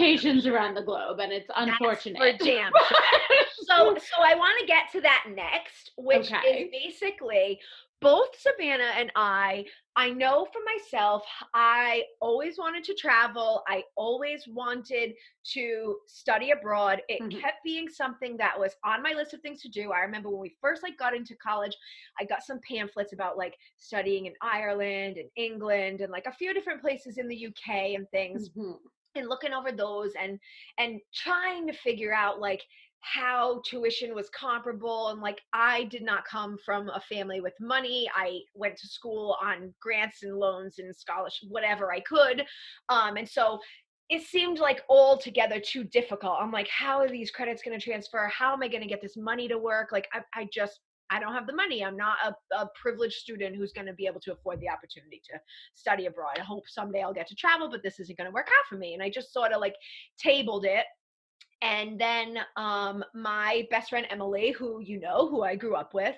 locations around the globe, and it's unfortunate. That's for damn sure. So I want to get to that next, which is basically both Savannah and I know for myself, I always wanted to travel. I always wanted to study abroad. It kept being something that was on my list of things to do. I remember when we first got into college, I got some pamphlets about studying in Ireland and England and a few different places in the UK and things. And looking over those and trying to figure out how tuition was comparable. And I did not come from a family with money. I went to school on grants and loans and scholarship, whatever I could. And so it seemed altogether too difficult. I'm how are these credits going to transfer? How am I going to get this money to work? I don't have the money. I'm not a privileged student who's going to be able to afford the opportunity to study abroad. I hope someday I'll get to travel, but this isn't going to work out for me. And I just sort of tabled it. And then my best friend, Emily, who I grew up with,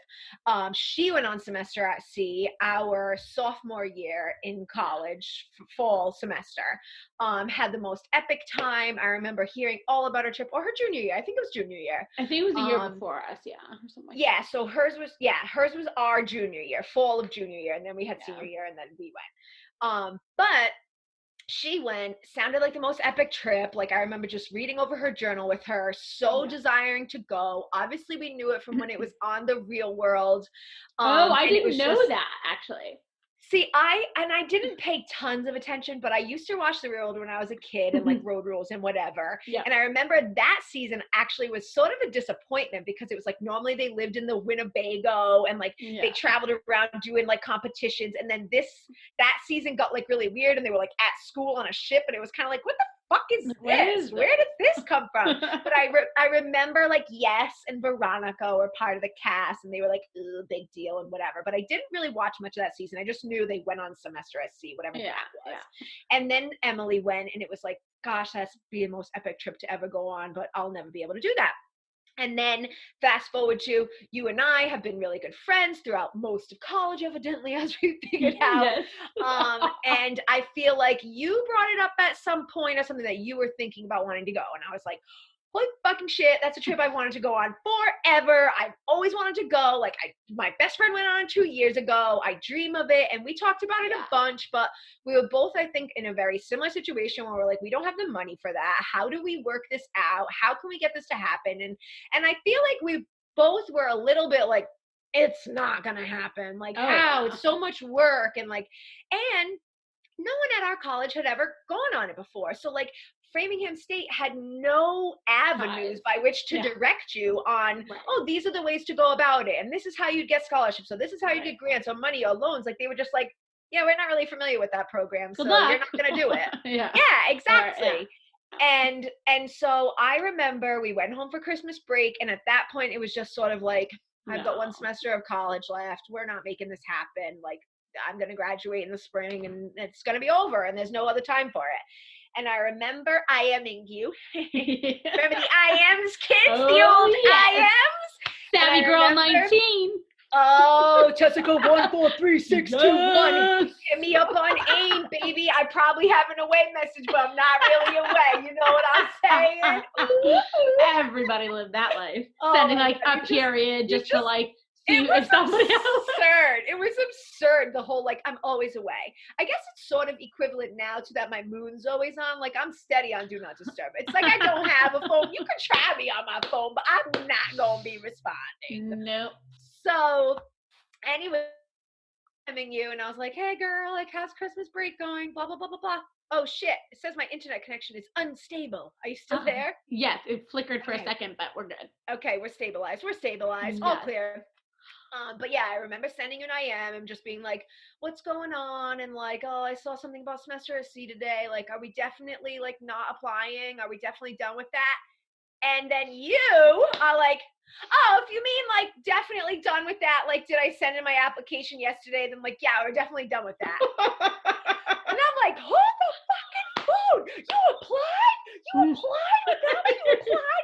she went on semester at sea our sophomore year in college, fall semester, had the most epic time. I remember hearing all about her trip, or her junior year. I think it was junior year. I think it was a year before us, or something that. So hers was our junior year, fall of junior year, and then we had senior year, and then we went. But she went, sounded like the most epic trip. I remember just reading over her journal with her, so desiring to go. Obviously, we knew it from when it was on The Real World. I didn't know that, actually. See, I didn't pay tons of attention, but I used to watch The Real World when I was a kid and Road Rules and whatever. Yeah. And I remember that season actually was sort of a disappointment because it was normally they lived in the Winnebago and they traveled around doing competitions. And then that season got really weird and they were at school on a ship and it was kind of what the fuck is this? Where did this come from? But I remember Yes and Veronica were part of the cast and they were ugh, big deal and whatever. But I didn't really watch much of that season. I just knew they went on semester at sea, whatever that was. Yeah. And then Emily went and it was gosh, that's be the most epic trip to ever go on, but I'll never be able to do that. And then fast forward to you and I have been really good friends throughout most of college, evidently, as we figured out. Yes. And I feel you brought it up at some point or something that you were thinking about wanting to go. And I was holy fucking shit, that's a trip I wanted to go on forever. I've always wanted to go. My best friend went on 2 years ago. I dream of it. And we talked about it a bunch, but we were both, I think, in a very similar situation where we're we don't have the money for that. How do we work this out? How can we get this to happen? And I feel we both were a little bit it's not going to happen. How? It's so much work. And no one at our college had ever gone on it before. So Framingham State had no avenues by which to direct you on, oh, these are the ways to go about it. And this is how you'd get scholarships. So this is how you get grants or money or loans. They were just yeah, we're not really familiar with that program. So you're not going to do it. Yeah, exactly. And so I remember we went home for Christmas break. And at that point, it was just sort of I've got one semester of college left. We're not making this happen. I'm going to graduate in the spring and it's going to be over and there's no other time for it. And I remember IMing you. Remember the IMs, kids? The old IMs? Savvy Girl 19. Oh, Tessica 143621. Hit me up on AIM, baby. I probably have an away message, but I'm not really away. You know what I'm saying? Everybody lived that life. Sending a period just to see if somebody else. Absurd. It was absurd. The whole I'm always away. I guess it's sort of equivalent now to that my moon's always on. I'm steady on Do Not Disturb. It's I don't have a phone. You can try me on my phone, but I'm not gonna be responding. Nope. So anyway, I'm in you and I was hey girl, how's Christmas break going? Blah blah blah blah blah. Oh shit, it says my internet connection is unstable. Are you still there? Yes, it flickered for a second, but we're good. Okay, we're stabilized. All clear. But yeah, I remember sending an IM and just being what's going on? And oh, I saw something about semester at sea today. Are we definitely not applying? Are we definitely done with that? And then you are oh, if you mean definitely done with that, did I send in my application yesterday? Then yeah, we're definitely done with that. And I'm hold the fucking phone. You applied? You applied without me?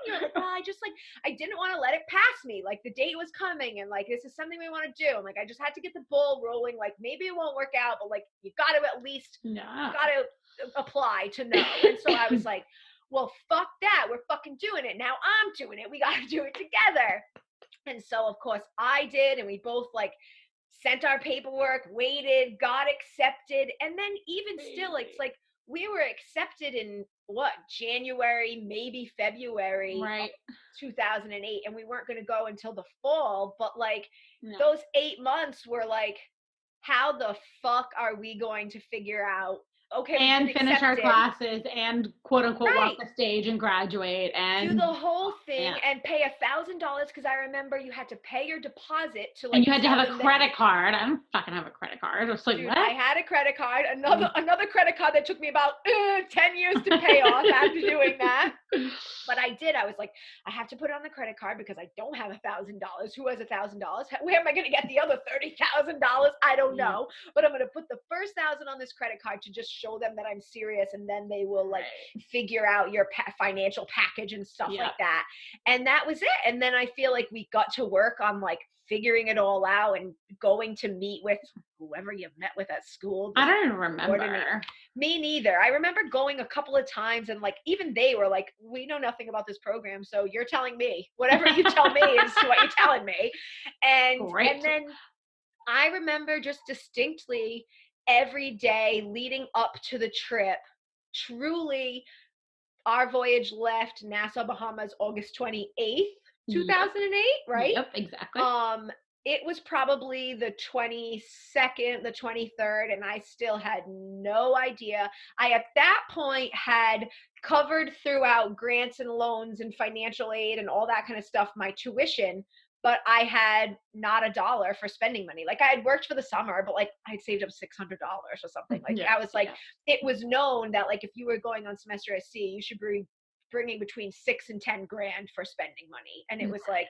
You applied? You're oh, I didn't want to let it pass me. The date was coming and this is something we want to do. I'm I just had to get the ball rolling. Maybe it won't work out, but you got to at least got to apply to know. And so I was well, fuck that. We're fucking doing it. Now I'm doing it. We got to do it together. And so, of course, I did. And we both like sent our paperwork, waited, got accepted. And then even still, it's like we were accepted in what, January, maybe February right. 2008. And we weren't going to go until the fall. But like those 8 months were like, how the fuck are we going to figure out? Okay, and finish our classes and quote unquote walk the stage and graduate and do the whole thing and pay $1,000 because I remember you had to pay your deposit to like. And you had to have a credit card. I don't fucking have a credit card. I was like, dude, what? I had a credit card. Another credit card that took me about 10 years to pay off after doing that. But I did. I was like, I have to put it on the credit card because I don't have $1,000. Who has $1,000? Where am I going to get the other $30,000? I don't know. But I'm going to put the first $1,000 on this credit card to just show them that I'm serious, and then they will like figure out your financial package and stuff like that. And that was it. And then I feel like we got to work on like figuring it all out and going to meet with whoever you met with at school. I don't even remember. Me neither. I remember going a couple of times and like even they were like, we know nothing about this program, so you're telling me. Whatever you tell me is what you're telling me. And then I remember just distinctly every day leading up to the trip, truly, our voyage left Nassau, Bahamas, August 28th, 2008, right? Yep, exactly. It was probably the 22nd, the 23rd, and I still had no idea. I, at that point, had covered throughout grants and loans and financial aid and all that kind of stuff, my tuition, but I had not $1 for spending money. Like I had worked for the summer, but like I'd saved up $600 or something. Like I was like, it was known that like if you were going on semester at sea, you should be bringing between $6,000 and $10,000 for spending money. And it was like,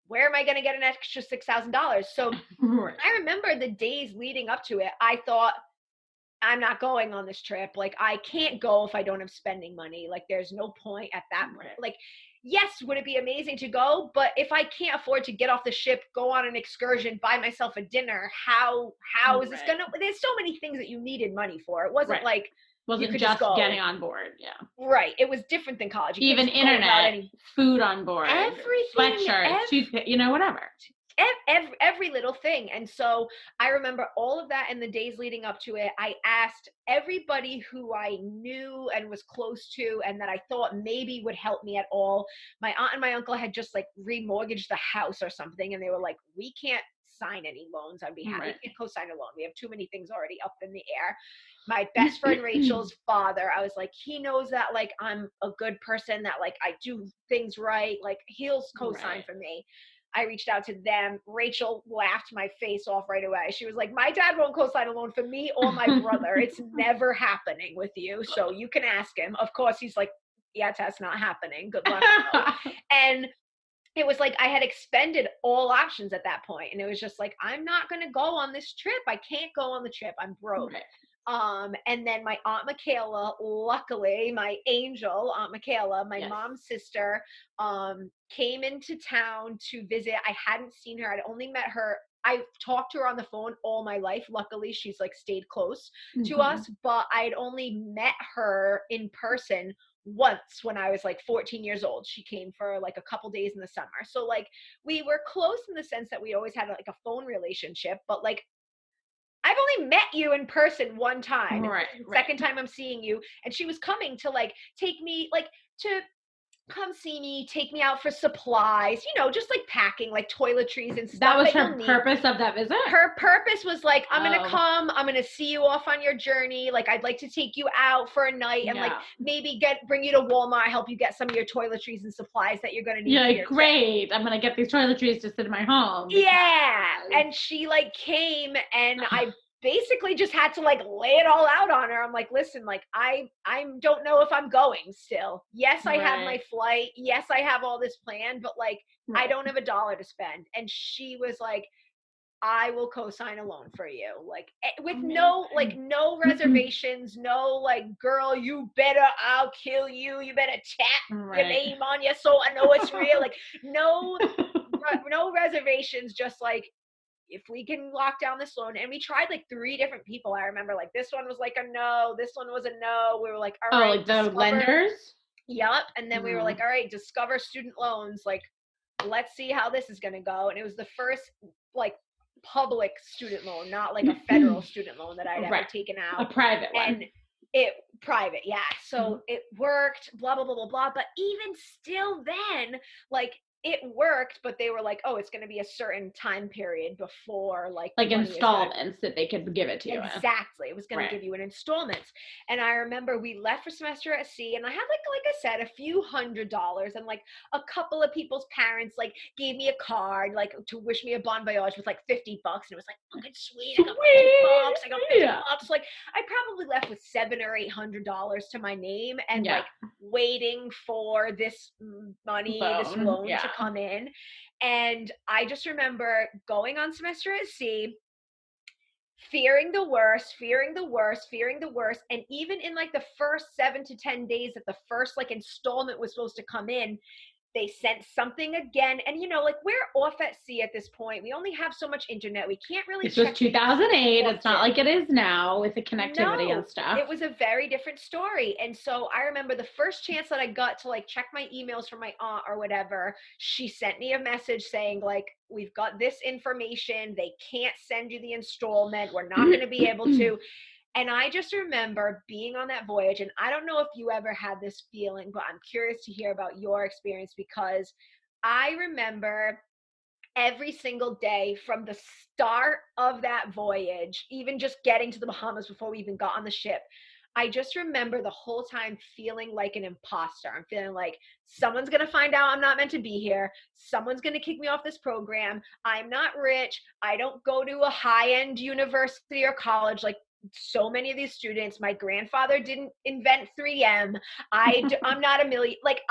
where am I going to get an extra $6,000? So I remember the days leading up to it, I thought, I'm not going on this trip. Like I can't go if I don't have spending money. Like there's no point at that point. Like, yes, would it be amazing to go? But if I can't afford to get off the ship, go on an excursion, buy myself a dinner, how is this going to, there's so many things that you needed money for. It wasn't like, wasn't just getting on board. Right. It was different than college. You even internet, food on board, everything, sweatshirts, whatever. Every little thing. And so I remember all of that in the days leading up to it. I asked everybody who I knew and was close to and that I thought maybe would help me at all. My aunt and my uncle had just like remortgaged the house or something, and they were like, we can't sign any loans on behalf. We can't co-sign a loan. We have too many things already up in the air. My best friend Rachel's father, I was like, he knows that like I'm a good person, that like I do things right, like he'll co-sign for me. I reached out to them. Rachel laughed my face off right away. She was like, my dad won't co-sign a loan for me or my brother. It's never happening with you. So you can ask him. Of course, he's like, yeah, Tess, not happening. Good luck. And it was like I had expended all options at that point. And it was just like, I'm not going to go on this trip. I can't go on the trip. I'm broke. And then my Aunt Michaela, luckily, my angel, Aunt Michaela, my mom's sister, came into town to visit. I hadn't seen her. I'd only met her. I talked to her on the phone all my life. Luckily, she's like stayed close to us, but I'd only met her in person once when I was like 14 years old. She came for like a couple days in the summer. So like we were close in the sense that we always had like a phone relationship, but like I've only met you in person one time. Second time I'm seeing you. And she was coming to like take me like to come see me, take me out for supplies, just like packing like toiletries and stuff. That was her purpose of that visit? Her purpose was like, I'm going to come, I'm going to see you off on your journey. Like, I'd like to take you out for a night and like maybe bring you to Walmart, help you get some of your toiletries and supplies that you're going to need. Yeah, great. I'm going to get these toiletries to sit in my home. Yeah. And she like came and I basically just had to like lay it all out on her. I'm like, listen, like I don't know if I'm going still. Yes, I have my flight. Yes, I have all this planned, but like I don't have $1 to spend. And she was like, I will co-sign a loan for you. Like with no reservations, no like, girl, you better, I'll kill you. You better tap your name on you so I know it's real. Like no reservations, just like, if we can lock down this loan. And we tried like 3 different people. I remember like this one was like a no, this one was a no. We were like, all right. Like the lenders? Yep. And then we were like, all right, discover student loans. Like, let's see how this is going to go. And it was the first like public student loan, not like a federal student loan that I'd ever taken out. A private one. And private. Yeah. So it worked, blah, blah, blah, blah, blah. But even still then, like, it worked, but they were like, oh, it's going to be a certain time period before like installments that they could give it to you. Exactly. It was going to give you an installments. And I remember we left for semester at sea, and I had like I said, a few $100s, and like a couple of people's parents like gave me a card like to wish me a bon voyage with like $50. And it was like, fucking sweet. I got $50. I got $50. Like I probably left with $700 or $800 to my name, and like waiting for this money, this loan to come in. And I just remember going on semester at sea, fearing the worst. And even in like the first 7 to 10 days that the first like installment was supposed to come in, they sent something again. And you know, like we're off at sea at this point. We only have so much internet. We can't really check. It was 2008. It's not like it is now with the connectivity and stuff. It was a very different story. And so I remember the first chance that I got to like check my emails from my aunt or whatever, she sent me a message saying like, we've got this information. They can't send you the installment. We're not going to be able to. And I just remember being on that voyage, and I don't know if you ever had this feeling, but I'm curious to hear about your experience, because I remember every single day from the start of that voyage, even just getting to the Bahamas before we even got on the ship, I just remember the whole time feeling like an imposter. I'm feeling like someone's going to find out I'm not meant to be here. Someone's going to kick me off this program. I'm not rich. I don't go to a high-end university or college like so many of these students. My grandfather didn't invent 3M. I'm not a million. Like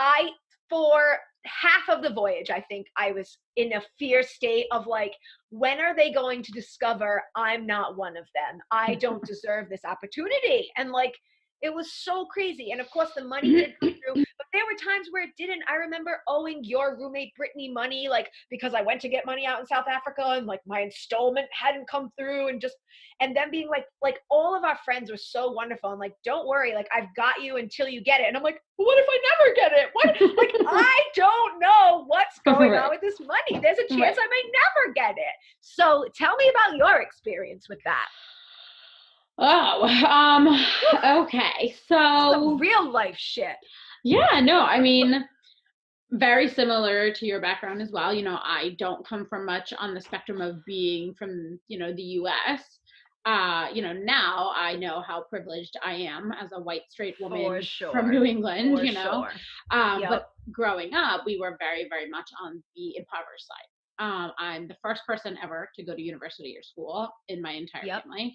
for half of the voyage, I think I was in a fear state of like, when are they going to discover I'm not one of them? I don't deserve this opportunity. And like, it was so crazy. And of course the money did come through, but there were times where it didn't. I remember owing your roommate Brittany money, like because I went to get money out in South Africa and like my installment hadn't come through, and then being like all of our friends were so wonderful and like, don't worry, like I've got you until you get it. And I'm like, well, what if I never get it? What? Like, I don't know what's going on with this money. There's a chance I may never get it. So tell me about your experience with that. Okay. So some real life shit. Yeah, no, I mean, very similar to your background as well. You know, I don't come from much on the spectrum of being from, you know, the US. You know, now I know how privileged I am as a white straight woman from New England, you know. But growing up, we were very, very much on the impoverished side. I'm the first person ever to go to university or school in my entire family.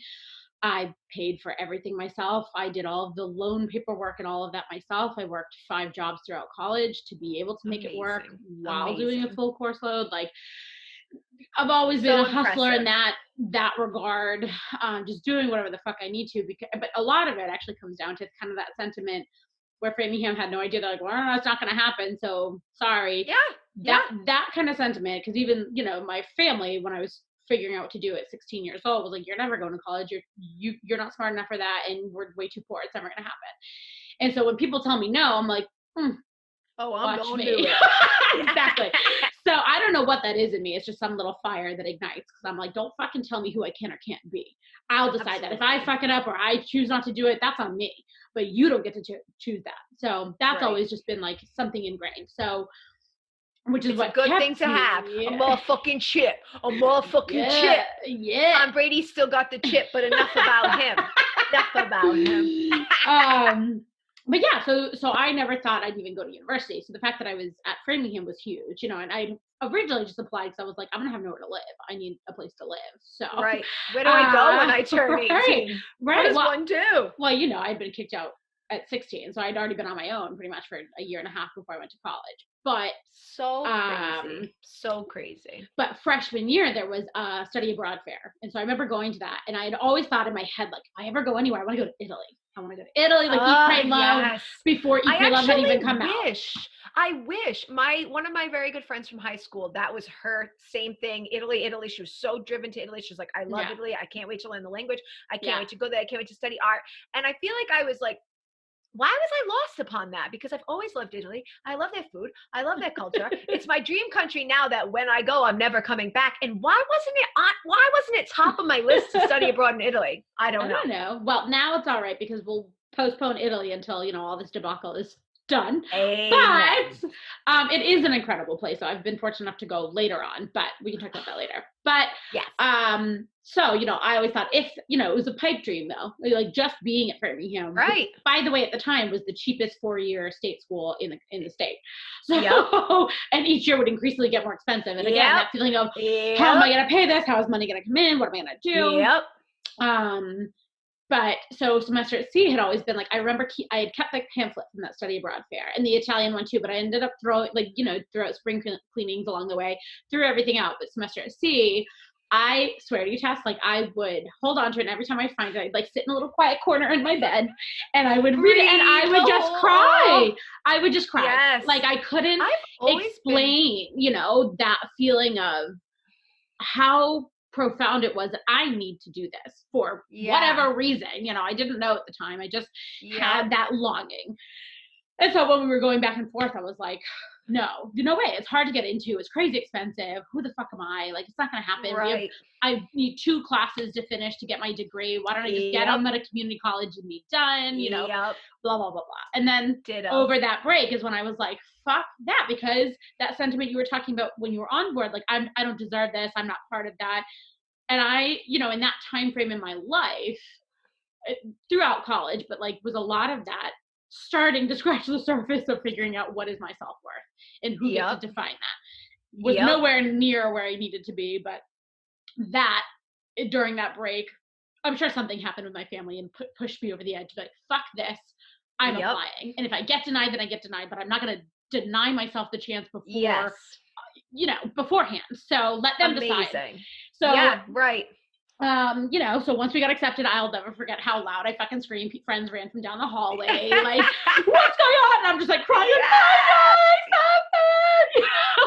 I paid for everything myself. I did all of the loan paperwork and all of that myself. I worked 5 jobs throughout college to be able to make it work while doing a full course load. Like, I've always been a hustler in that regard, just doing whatever the fuck I need to. But a lot of it actually comes down to kind of that sentiment where Framingham had no idea. They're like, well, it's not going to happen, so sorry. That kind of sentiment, because even, you know, my family, when I was figuring out what to do at 16 years old, was like, you're never going to college. You're not smart enough for that, and we're way too poor. It's never going to happen. And so when people tell me no, I'm like, I'm going to do it. Exactly. So I don't know what that is in me. It's just some little fire that ignites, because I'm like, don't fucking tell me who I can or can't be. I'll decide that. If I fuck it up or I choose not to do it, that's on me. But you don't get to choose that. So that's always just been like something ingrained. So, which is a good thing to have. A motherfucking chip. A motherfucking chip. Yeah. Tom Brady still got the chip, but enough about him. Enough about him. But yeah, so I never thought I'd even go to university. So the fact that I was at Framingham was huge, you know, and I originally just applied because I was like, I'm going to have nowhere to live. I need a place to live. So right. Where do I go when I turn 18? Right. What does one do? Well, you know, I'd been kicked out at 16, so I'd already been on my own pretty much for a year and a half before I went to college. But so crazy. But freshman year there was a study abroad fair, and so I remember going to that, and I had always thought in my head, like, if I ever go anywhere, I want to go to Italy. I want to go to Italy, like Eat, Pray, Love, before Eat, Pray, Love had even come out. I wish one of my very good friends from high school, that was her same thing. Italy. She was so driven to Italy. She was like, I love Italy. I can't wait to learn the language. I can't wait to go there. I can't wait to study art. And I feel like I was like why was I lost upon that? Because I've always loved Italy. I love their food. I love their culture. It's my dream country now that when I go, I'm never coming back. And why wasn't it top of my list to study abroad in Italy? I don't know. Well, now it's all right because we'll postpone Italy until, all this debacle is done. Amen. But it is an incredible place. So I've been fortunate enough to go later on, but we can talk about that later. But yes. So, I always thought if, it was a pipe dream though, like just being at Framingham, right. Which, by the way, at the time was the cheapest 4-year state school in the state. So, and each year would increasingly get more expensive. And again, that feeling of how am I going to pay this? How is money going to come in? What am I going to do? Yep. But so semester at sea had always been like, I remember I had kept like pamphlets from that study abroad fair and the Italian one too, but I ended up throwing throughout spring cleanings along the way, threw everything out. But semester at sea, I swear to you, Tess, like I would hold on to it, and every time I find it, I'd like sit in a little quiet corner in my bed and I would read it and I would just cry. I would just cry. Yes. Like I couldn't explain, that feeling of how profound it was that I need to do this for whatever reason. I didn't know at the time. I just had that longing. And so when we were going back and forth, I was like, no way. It's hard to get into. It's crazy expensive. Who the fuck am I? Like, it's not going to happen. Right. I need 2 classes to finish to get my degree. Why don't I just get them at a community college and be done? Blah, blah, blah, blah. And then over that break is when I was like, fuck that, because that sentiment you were talking about when you were on board, like, I don't deserve this. I'm not part of that. And I, in that time frame in my life, throughout college, but like was a lot of that starting to scratch the surface of figuring out what is my self-worth and who gets to define that. Was nowhere near where I needed to be, but that during that break, I'm sure something happened with my family and pushed me over the edge. Like, fuck this, I'm applying. And if I get denied, then I get denied, but I'm not going to deny myself the chance before, beforehand. So let them decide. So, right. So once we got accepted, I'll never forget how loud I fucking screamed. Friends ran from down the hallway, like, what's going on? And I'm just like crying,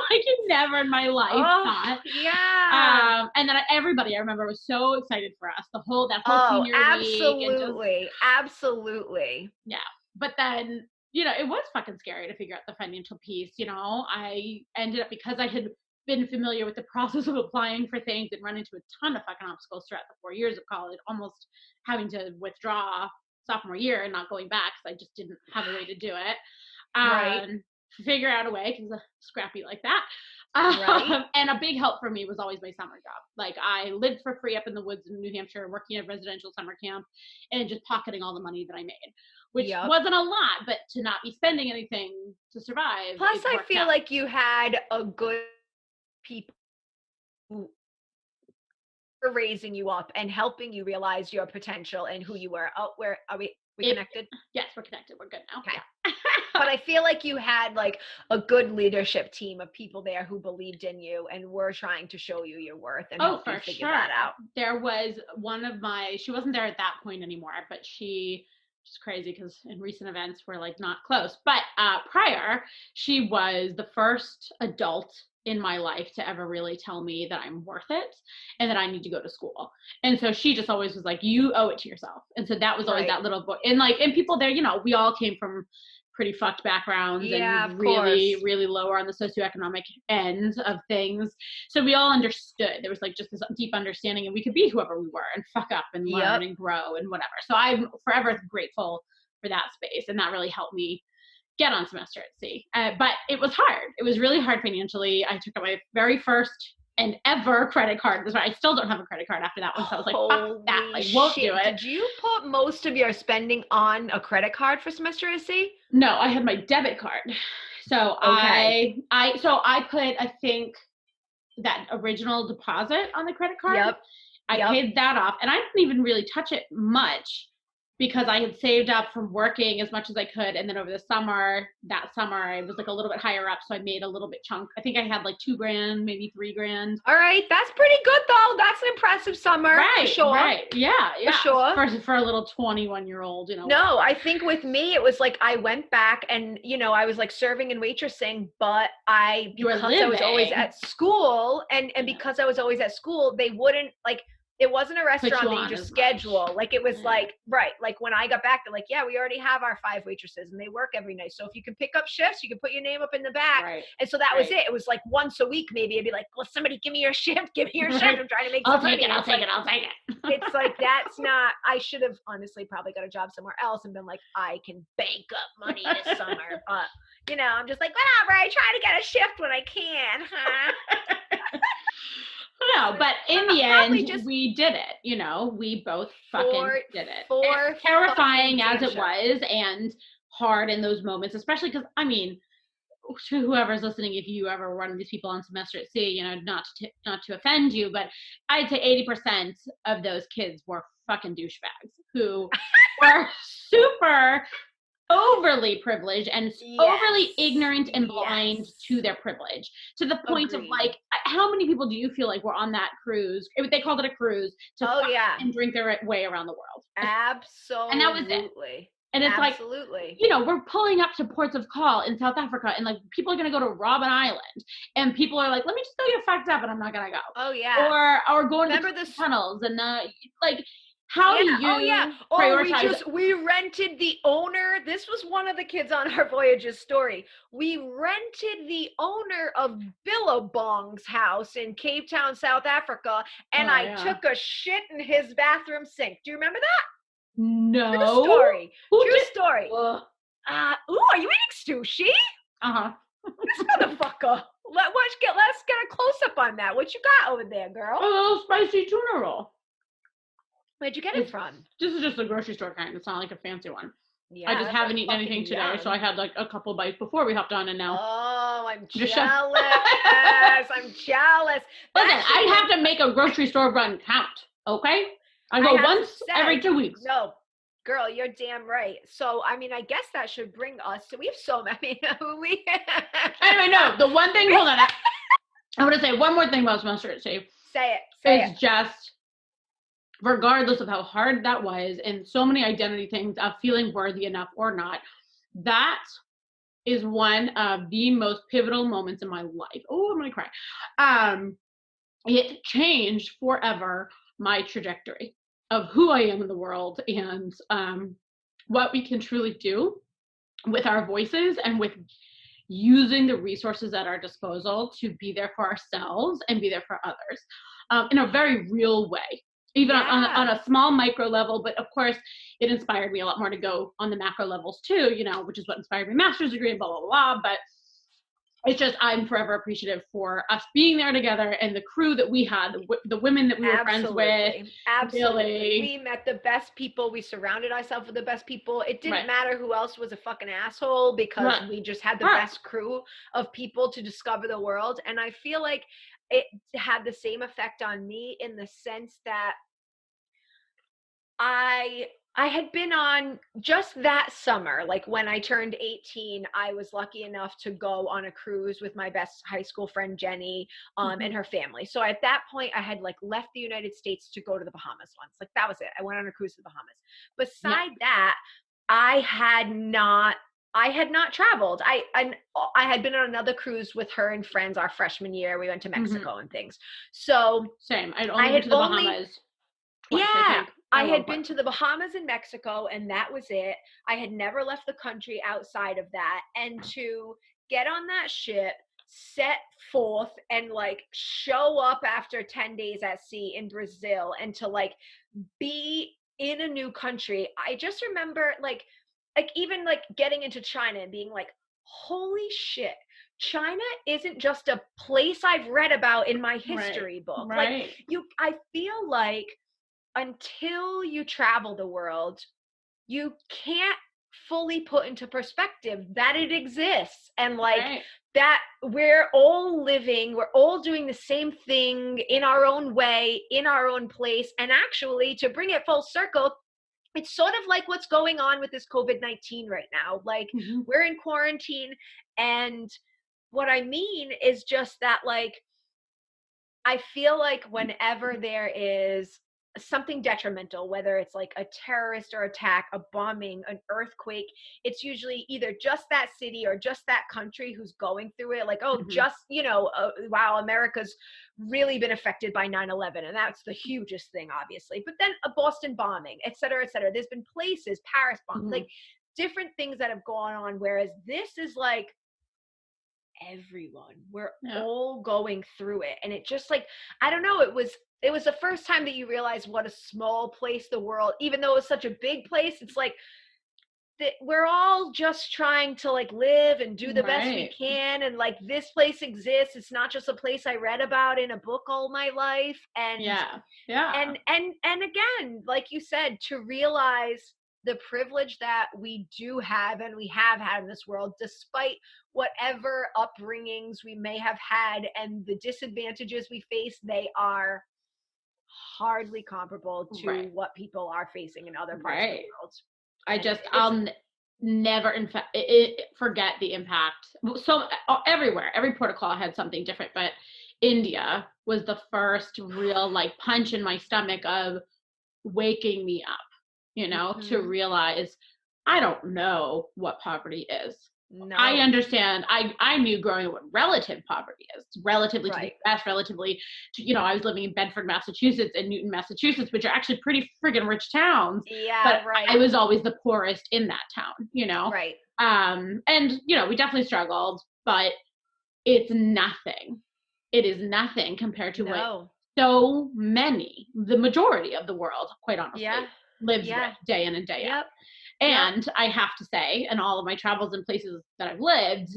like you never in my life thought. Yeah. And then everybody I remember was so excited for us, that whole senior week. Absolutely. Yeah. But then, it was fucking scary to figure out the financial piece. I ended up, because I had been familiar with the process of applying for things and run into a ton of fucking obstacles throughout the 4 years of college, almost having to withdraw sophomore year and not going back because I just didn't have a way to do it. Figure out a way, because I'm scrappy like that. And a big help for me was always my summer job. Like, I lived for free up in the woods in New Hampshire, working at a residential summer camp and just pocketing all the money that I made, which wasn't a lot, but to not be spending anything to survive. Plus, I feel like you had a good people who were raising you up and helping you realize your potential and who you were. Where are we connected? Yes, we're connected. We're good now. Okay. But I feel like you had like a good leadership team of people there who believed in you and were trying to show you your worth and help you figure that out. There was one of she wasn't there at that point anymore, but she, which is crazy because in recent events we're like not close, but prior, she was the first adult in my life to ever really tell me that I'm worth it and that I need to go to school. And so she just always was like, you owe it to yourself. And so that was always that little book. And people there, we all came from pretty fucked backgrounds and really, really lower on the socioeconomic end of things. So we all understood. There was like just this deep understanding, and we could be whoever we were and fuck up and learn and grow and whatever. So I'm forever grateful for that space. And that really helped me get on semester at sea. But it was hard. It was really hard financially. I took out my very first and ever credit card. I still don't have a credit card after that one. So I was like, fuck that. I won't do it. Did you put most of your spending on a credit card for semester at sea? No, I had my debit card. So I put, I think, that original deposit on the credit card. I paid that off, and I didn't even really touch it much because I had saved up from working as much as I could. And then over the summer, I was like a little bit higher up. So I made a little bit chunk. I think I had like $2,000, maybe $3,000. All right. That's pretty good though. That's an impressive summer. Right. For sure. Right. Yeah. For sure. For a little 21-year-old, No, I think with me, it was like, I went back and, I was like serving and waitressing, but because I was always at school and because I was always at school, they wouldn't like, It wasn't a put restaurant you that you on just as schedule. much. Like, it was Yeah. like, right. Like, when I got back, they're like, yeah, we already have our 5 waitresses and they work every night. So if you can pick up shifts, you can put your name up in the back. Right. And so that was Right. it. It was like once a week, maybe I'd be like, well, somebody give me your shift. Give me your shift. Right. I'm trying to make I'll some take money. it. I'll It's take like, it. I'll take it. it's like, that's not, I should have honestly probably got a job somewhere else and been like, I can bank up money this summer. But, you know, I'm just like, whatever. I try to get a shift when I can, huh? No, but in the end, we did it. You know, we both fucking did it. As terrifying as it was, and hard in those moments, especially because, I mean, to whoever's listening, if you ever run these people on semester at sea, you know, not to offend you, but I'd say 80% of those kids were fucking douchebags who were super overly privileged and overly ignorant and blind to their privilege, to the point of like, how many people do you feel like were on that cruise? They called it a cruise to and drink their way around the world. Absolutely. And that was it. And it's like, you know, we're pulling up to ports of call in South Africa, and like people are going to go to Robben Island, and people are like, let me just go get fucked up, and I'm not going to go. Oh yeah. Or going to the tunnels, and like, how do you prioritize? We rented the owner. This was one of the kids on our voyage's story. We rented the owner of Billabong's house in Cape Town, South Africa, and I took a shit in his bathroom sink. Do you remember that? No. True story. True story. Ooh, are you eating sushi? This motherfucker. Let's get a close up on that. What you got over there, girl? A little spicy tuna roll. Where'd you get it from? This is just a grocery store kind. It's not like a fancy one. Yeah, I just haven't eaten anything today, so I had like a couple bites before we hopped on, and now. Oh, I'm jealous. I'm jealous. Listen, I have to make a grocery store run count, okay? I go once every 2 weeks. No, girl, you're damn right. So, I mean, I guess that should bring us. So we have so many. Anyway, no, the one thing, hold on. I want to say one more thing about Semester at Sea. Say it. It's just, regardless of how hard that was, and so many identity things of feeling worthy enough or not, that is one of the most pivotal moments in my life. Oh, I'm going to cry. It changed forever my trajectory of who I am in the world, and what we can truly do with our voices and with using the resources at our disposal to be there for ourselves and be there for others in a very real way, even on a small micro level. But of course, it inspired me a lot more to go on the macro levels too, you know, which is what inspired my master's degree and blah, blah, blah. But it's just, I'm forever appreciative for us being there together, and the crew that we had, the women that we were friends with. Absolutely. Billy. We met the best people. We surrounded ourselves with the best people. It didn't matter who else was a fucking asshole, because we just had the best crew of people to discover the world. And I feel like it had the same effect on me, in the sense that I had been on just that summer, like when I turned 18, I was lucky enough to go on a cruise with my best high school friend, Jenny, and her family. So at that point, I had like left the United States to go to the Bahamas once. Like, that was it. I went on a cruise to the Bahamas. Beside that, I had not traveled. I had been on another cruise with her and friends our freshman year. We went to Mexico and things. So same. I'd only been to the Bahamas. Twice, I had been to the Bahamas and Mexico, and that was it. I had never left the country outside of that. And to get on that ship, set forth, and like show up after 10 days at sea in Brazil, and to like be in a new country. I just remember like even like getting into China and being like, holy shit, China isn't just a place I've read about in my history book. Like, I feel like until you travel the world, you can't fully put into perspective that it exists, and like that we're all doing the same thing in our own way, in our own place. And actually, to bring it full circle, it's sort of like what's going on with this COVID-19 right now. Like, we're in quarantine, and what I mean is just that, like, I feel like whenever there is something detrimental, whether it's like a terrorist or attack, a bombing, an earthquake, it's usually either just that city or just that country who's going through it. Like, oh, just, wow, America's really been affected by 9/11, and that's the hugest thing, obviously. But then a Boston bombing, et cetera, et cetera. There's been places, Paris bomb, like different things that have gone on, whereas this is like everyone, we're all going through it. And it just like, I don't know, it was the first time that you realize what a small place the world, even though it's such a big place, it's like that we're all just trying to like live and do the best we can. And like, this place exists. It's not just a place I read about in a book all my life. And and again, like you said, to realize the privilege that we do have and we have had in this world, despite whatever upbringings we may have had and the disadvantages we face, they are hardly comparable to what people are facing in other parts of the world. I'll never forget the impact. So everywhere, every protocol had something different, but India was the first real like punch in my stomach of waking me up, to realize I don't know what poverty is. No. I understand. I knew growing up what relative poverty is, relatively to the US, relatively to, I was living in Bedford, Massachusetts and Newton, Massachusetts, which are actually pretty friggin' rich towns. Yeah, but I was always the poorest in that town, Right. And, we definitely struggled, but it's nothing. It is nothing compared to what so many, the majority of the world, quite honestly, lives with day in and day out. And I have to say, in all of my travels and places that I've lived,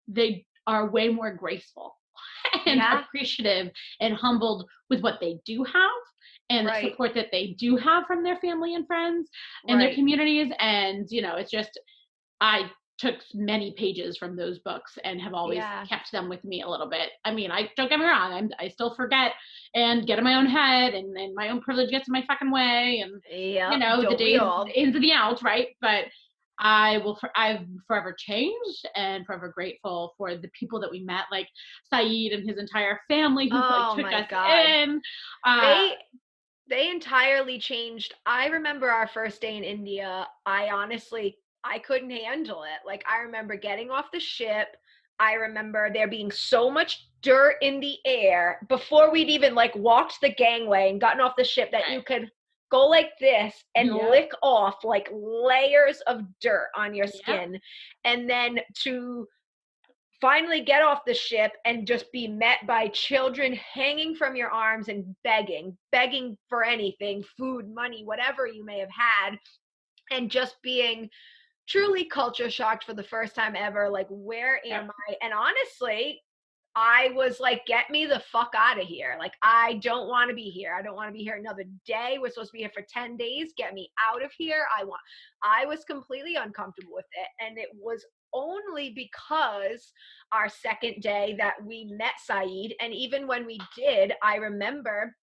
they are way more graceful and appreciative and humbled with what they do have and the support that they do have from their family and friends and their communities. And, it's just, I took many pages from those books and have always kept them with me a little bit. I mean, don't get me wrong, I still forget and get in my own head and my own privilege gets in my fucking way and the days, the ins and the outs, right? But I've forever changed and forever grateful for the people that we met, like Saeed and his entire family who took us in. They entirely changed. I remember our first day in India. I couldn't handle it. Like, I remember getting off the ship. I remember there being so much dirt in the air before we'd even like walked the gangway and gotten off the ship that you could go like this and lick off like layers of dirt on your skin. And then to finally get off the ship and just be met by children hanging from your arms and begging for anything, food, money, whatever you may have had, and just being truly culture shocked for the first time ever. Like, where am I? And honestly, I was like, get me the fuck out of here. Like, I don't want to be here. I don't want to be here another day. We're supposed to be here for 10 days. Get me out of here. I was completely uncomfortable with it. And it was only because our second day that we met Saeed. And even when we did, I remember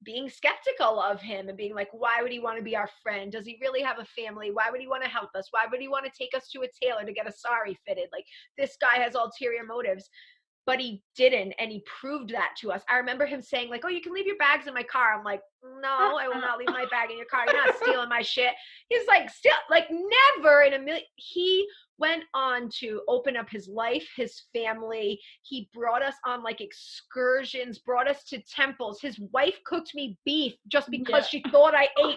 being skeptical of him and being like, why would he want to be our friend? Does he really have a family? Why would he want to help us? Why would he want to take us to a tailor to get a sari fitted? Like, this guy has ulterior motives. But he didn't, and he proved that to us. I remember him saying like, oh, you can leave your bags in my car. I'm like, no, I will not leave my bag in your car. You're not stealing my shit. He's like, still, like, never in a million. He went on to open up his life, his family. He brought us on like excursions, brought us to temples. His wife cooked me beef just because she thought I ate beef.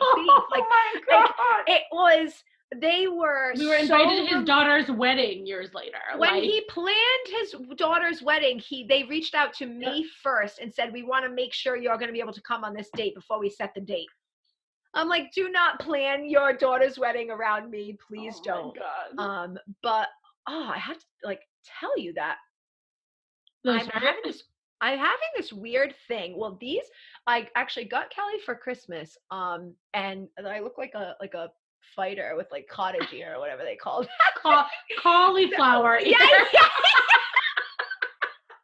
Like, oh my God. Like, it was... We were invited to his daughter's wedding years later. When he planned his daughter's wedding, they reached out to me first and said, we want to make sure you're going to be able to come on this date before we set the date. I'm like, do not plan your daughter's wedding around me. Please don't. My God. But I have to like tell you that I'm having this weird thing. Well, I actually got Kelly for Christmas. And I look like a fighter with like cottage ear or whatever they call it. Cauliflower ear.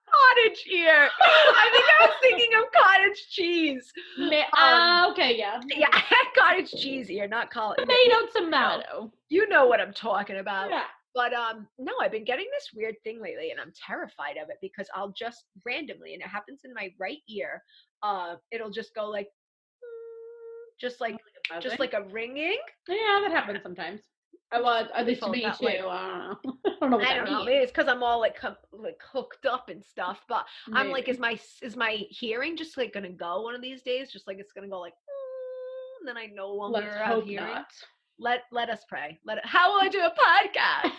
Cottage ear. I think I was thinking of cottage cheese. Okay, yeah. Yeah, I had cottage cheese ear, not tomato. You know what I'm talking about. Yeah. But no, I've been getting this weird thing lately, and I'm terrified of it because I'll just randomly, and it happens in my right ear, it'll just go like, just like a ringing. Yeah, that happens sometimes. Well, at least to me too. I don't know. I don't know. Maybe it's because I'm all like hooked up and stuff. But maybe. I'm like, is my hearing just like gonna go one of these days? Just like it's gonna go like, and then I no longer have hearing. Not. Let us pray. How will I do a podcast?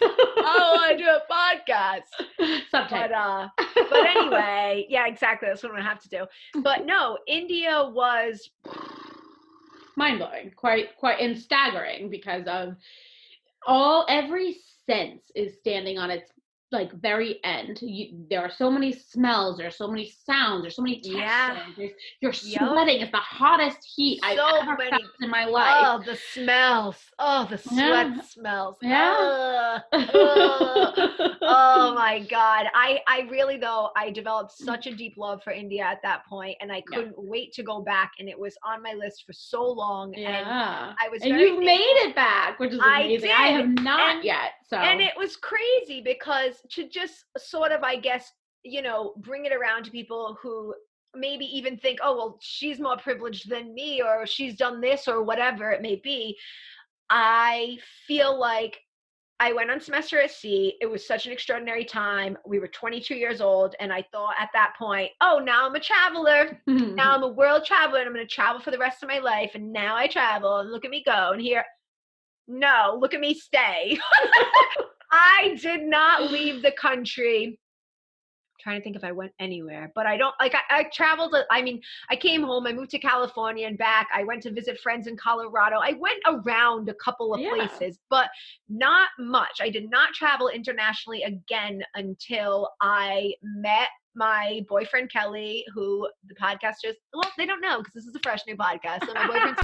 How will I do a podcast? Sometimes. But anyway, yeah, exactly. That's what I'm gonna have to do. But no, India was mind-blowing, quite and staggering because of every sense is standing on its like very end. There are so many smells, there are so many sounds, there's so many textures. You're sweating. It's the hottest heat I've ever felt in my life. Oh, the smells. Oh, the sweat smells. Yeah. Oh my God. I really, though, I developed such a deep love for India at that point, and I couldn't wait to go back, and it was on my list for so long. Yeah. And I was and you made it back, which is amazing. I have not yet. So. And it was crazy because to just sort of, I guess, bring it around to people who maybe even think, oh, well, she's more privileged than me, or she's done this, or whatever it may be. I feel like I went on semester at sea. It was such an extraordinary time. We were 22 years old. And I thought at that point, oh, now I'm a traveler. Now I'm a world traveler, and I'm going to travel for the rest of my life. And now I travel, and look at me go. And here, no, look at me stay. I did not leave the country. I'm trying to think if I went anywhere, but I don't I traveled. I mean, I came home, I moved to California and back. I went to visit friends in Colorado. I went around a couple of places, but not much. I did not travel internationally again until I met my boyfriend, Kelly, who the podcasters, well, they don't know because this is a fresh new podcast. So my boyfriend's